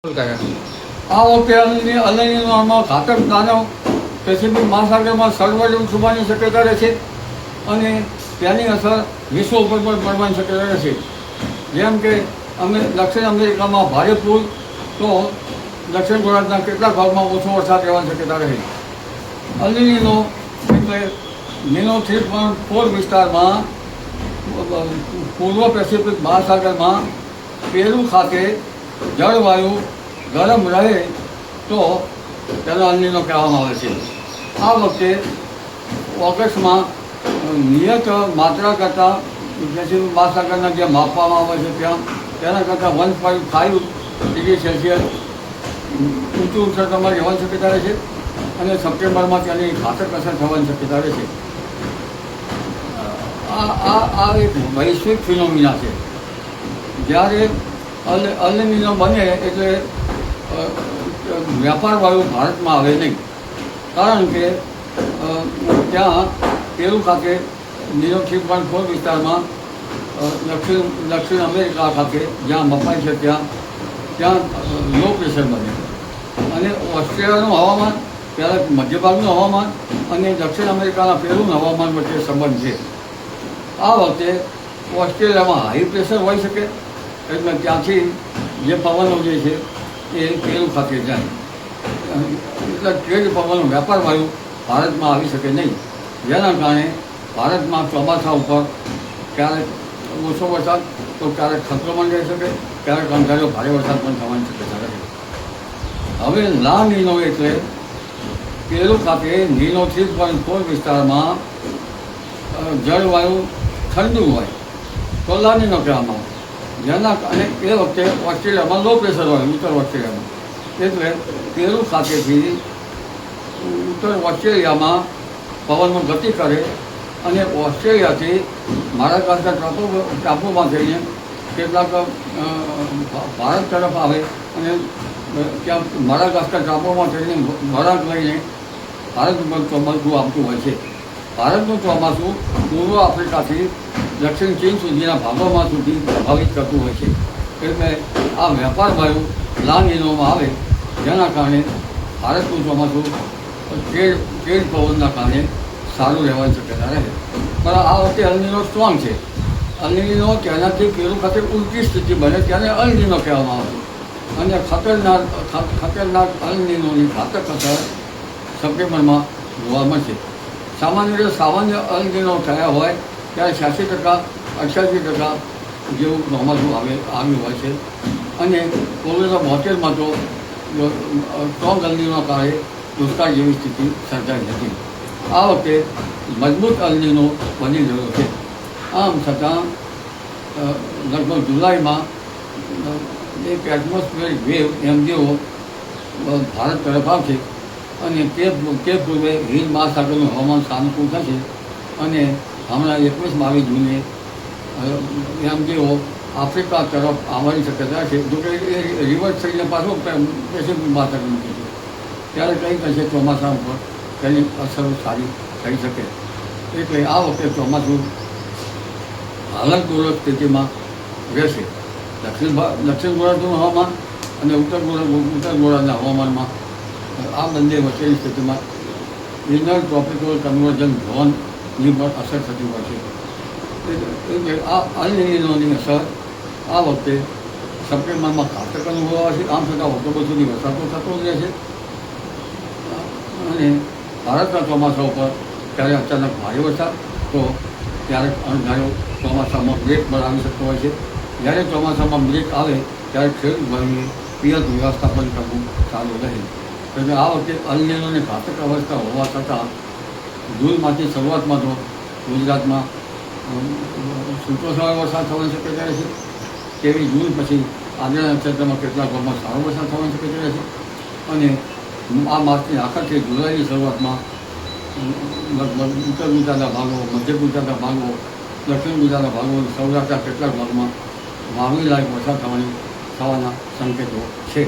આ વખતે અલનીનોમાં ઘાતક દાનવ પેસિફિક મહાસાગરમાં સર્વર થવાની શક્યતા રહે છે અને તેની અસર વિશ્વ ઉપર પણ પડવાની શક્યતા રહે છે. જેમ કે દક્ષિણ અમેરિકામાં ભારે પૂર, તો દક્ષિણ ગુજરાતના કેટલાક ભાગમાં ઓછો વરસાદ રહેવાની શક્યતા રહે. અલનીનો એટલે નીનો 3.4 વિસ્તારમાં પૂર્વ પેસિફિક મહાસાગરમાં પેરુ ખાતે જળવાયુ ગરમ રહે તો તેનો અલનીનો કહેવામાં આવે છે. આ વખતે ઓગસ્ટમાં નિયત માત્રા કરતાં પેસિફિક મહાસાગરના જે માપવામાં આવે છે તેના કરતાં 1.5 ડિગ્રી સેલ્સિયસ ઊંચું ઉત્સર્જનમાં રહેવાની શક્યતા રહે છે અને સપ્ટેમ્બરમાં તેની ઘાતક અસર થવાની શક્યતા રહે છે. આ એક વૈશ્વિક ફિનોમિના છે. જ્યારે અલનીનો બને એટલે વ્યાપાર વાયુ ભારતમાં આવે નહીં, કારણ કે ત્યાં પેરુ ખાતે નીનો 3.4 વિસ્તારમાં દક્ષિણ અમેરિકા ખાતે જ્યાં મપાય છે ત્યાં લો પ્રેશર બને અને ઓસ્ટ્રેલિયાનું હવામાન, ત્યારે મધ્ય ભાગનું હવામાન અને દક્ષિણ અમેરિકાના પેરુનું હવામાન વચ્ચે સંબંધ છે. આ વખતે ઓસ્ટ્રેલિયામાં હાઈ પ્રેશર હોઈ શકે, એટલે ત્યાંથી જે પવનો જે છે એ પેરુ ખાતે જાય, એટલે ટ્રેડ પવનો વ્યાપાર વાયુ ભારતમાં આવી શકે નહીં. જેના કારણે ભારતમાં ચોમાસા ઉપર ક્યારેક ઓછો વરસાદ તો ક્યારેક સંક્રમણ રહી શકે, ક્યારેક અંધારો ભારે વરસાદ પણ થવાની શક્યતા રહે. હવે લા નીનો એટલે પેરુ ખાતે નીનો 3.4 વિસ્તારમાં જળવાયુ ઠંડુ હોય તો લા નીનો કહેવામાં આવે. જેના અને એ વખતે ઓસ્ટ્રેલિયામાં લો પ્રેશર હોય, ઉત્તર ઓસ્ટ્રેલિયામાં, એટલે પેરુ ખાતેથી ઉત્તર ઓસ્ટ્રેલિયામાં પવનનો ગતિ કરે અને ઓસ્ટ્રેલિયાથી માડાગાસ્કર ટાપુમાં જઈને કેટલાક ભારત તરફ આવે અને ત્યાં માડાગાસ્કર ટાપુમાં જઈને વળાંક લઈને ભારત ઉપર ચોમાસું આવતું હોય છે. ભારતનું ચોમાસું પૂર્વ આફ્રિકાથી દક્ષિણ ચીન સુધીના ભાગોમાં સુધી પ્રભાવિત કરતું હોય છે. એટલે આ વ્યાપાર વાયુ લા નીનોમાં આવે, જેના કારણે ભારતનું ચોમાસું ટ્રેડ પવનના કારણે સારું રહેવાની શક્યતા રહે. પણ આ વખતે અલનીનો સ્ટ્રોંગ છે. અલનીનો તેનાથી પેરુ ખાતે ઉલટી સ્થિતિ બને ત્યારે અલનીનો કહેવામાં આવે અને ખતરનાક અલનીનોની ઘાતક અસર સપ્ટેમ્બરમાં જોવા મળશે. સામાન્ય રીતે સામાન્ય અલનીનો થયા હોય ત્યારે 86%, 88% જેવું ચોમાસું આવ્યું હોય છે અને 1972માં તો સ્ટ્રોંગ અલનીનો કારણે દુષ્કાળ જેવી સ્થિતિ સર્જાઈ હતી. આ વખતે મજબૂત અલનીનો બની રહ્યો છે. આમ છતાં લગભગ જુલાઈમાં એક એટમોસ્ફિયરિક વેવ જેવો ભારત તરફ આવશે અને તે પૂર્વે હિન્દ મહાસાગરનું હવામાન સાનુકૂળ થશે અને હમણાં 21-22 જૂને જેવો આફ્રિકા તરફ આવવાની શક્યતા છે. જોકે એ રિવર્સ થઈને પાછું પેસિફિક મહાસાગર મૂકે છે, ત્યારે કંઈક હશે ચોમાસા ઉપર તેની અસરો સારી થઈ શકે. એટલે આ વખતે ચોમાસું હાલતપૂર્વક સ્થિતિમાં રહેશે. દક્ષિણ ગોળાર્ધનું હવામાન અને ઉત્તર ગોળાર્ધના હવામાનમાં આ બંને વચ્ચેની સ્થિતિમાં ઇનર ટ્રોપિકલ કન્વર્જન ઝોનની પણ અસર થતી હોય છે. એટલે આ અલનીનોની અસર આ વખતે સપ્ટેમ્બરમાં ઘાતક અનુભવાશે. આમ છતાં ઓક્ટોબર સુધી વરસાદ તો થતો જ રહે છે અને ભારતના ચોમાસા ઉપર ક્યારેક અચાનક ભારે વરસાદ તો ક્યારેક અણધાર્યો ચોમાસામાં બ્રેક પણ આવી શકતો હોય છે. જ્યારે ચોમાસામાં બ્રેક આવે ત્યારે ખેડૂત ભાઈને પિયત વ્યવસ્થાપન કરવું સારું રહે. એટલે આ વખતે અલનીનોની ઘાતક અવસ્થા હોવા છતાં જૂનમાંથી શરૂઆતમાં તો ગુજરાતમાં છૂટોછવાયો વરસાદ થવાની શક્યતા રહે છે. તેવી જૂન પછી આગળના ક્ષેત્રમાં કેટલાક ભાગમાં સારો વરસાદ થવાની શક્યતા રહે છે અને આ માસની આખરથી જુલાઈની શરૂઆતમાં લગભગ ઉત્તર ગુજરાતના ભાગો, મધ્ય ગુજરાતના ભાગો, દક્ષિણ ગુજરાતના ભાગો, સૌરાષ્ટ્રના કેટલાક ભાગમાં વાવણી લાયક વરસાદ થવાના સંકેતો છે.